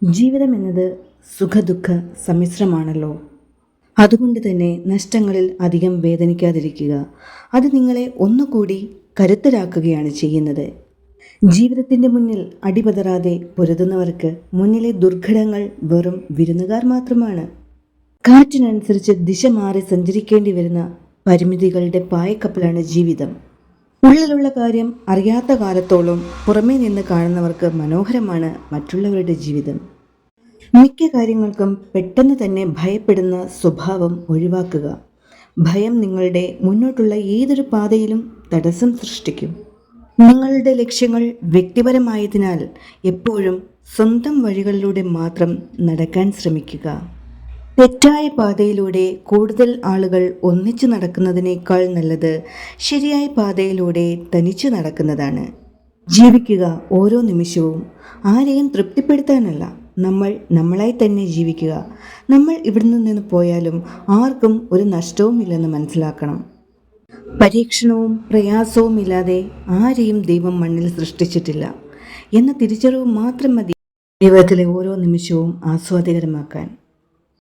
ജീവിതം എന്നത് സുഖദുഃഖ സമ്മിശ്രമാണല്ലോ. അതുകൊണ്ട് തന്നെ നഷ്ടങ്ങളിൽ അധികം വേദനിക്കാതിരിക്കുക. അത് നിങ്ങളെ ഒന്നുകൂടി കരുത്തരാക്കുകയാണ് ചെയ്യുന്നത്. ജീവിതത്തിൻ്റെ മുന്നിൽ അടിപതറാതെ പൊരുതുന്നവർക്ക് മുന്നിലെ ദുർഘടങ്ങൾ വെറും വിരുന്നുകാർ മാത്രമാണ്. കാറ്റിനനുസരിച്ച് ദിശ മാറി സഞ്ചരിക്കേണ്ടി വരുന്ന പരിമിതികളുടെ പായക്കപ്പലാണ് ജീവിതം. ഉള്ളിലുള്ള കാര്യം അറിയാത്ത കാലത്തോളം പുറമേ നിന്ന് കാണുന്നവർക്ക് മനോഹരമാണ് മറ്റുള്ളവരുടെ ജീവിതം. മിക്ക കാര്യങ്ങൾക്കും പെട്ടെന്ന് തന്നെ ഭയപ്പെടുന്ന സ്വഭാവം ഒഴിവാക്കുക. ഭയം നിങ്ങളുടെ മുന്നോട്ടുള്ള ഏതൊരു പാതയിലും തടസ്സം സൃഷ്ടിക്കും. നിങ്ങളുടെ ലക്ഷ്യങ്ങൾ വ്യക്തിപരമായതിനാൽ എപ്പോഴും സ്വന്തം വഴികളിലൂടെ മാത്രം നടക്കാൻ ശ്രമിക്കുക. തെറ്റായ പാതയിലൂടെ കൂടുതൽ ആളുകൾ ഒന്നിച്ചു നടക്കുന്നതിനേക്കാൾ നല്ലത് ശരിയായ പാതയിലൂടെ തനിച്ചു നടക്കുന്നതാണ്. ജീവിക്കുക ഓരോ നിമിഷവും ആരെയും തൃപ്തിപ്പെടുത്താനല്ല, നമ്മളായി തന്നെ ജീവിക്കുക. നമ്മൾ ഇവിടുന്ന് നിന്ന് പോയാലും ആർക്കും ഒരു നഷ്ടവുമില്ലെന്ന് മനസ്സിലാക്കണം. പരീക്ഷണവും പ്രയാസവും ഇല്ലാതെ ആരെയും ദൈവം മണ്ണിൽ സൃഷ്ടിച്ചിട്ടില്ല എന്ന തിരിച്ചറിവ് മാത്രം മതി ജീവിതത്തിലെ ഓരോ നിമിഷവും ആസ്വാദികരമാക്കാൻ.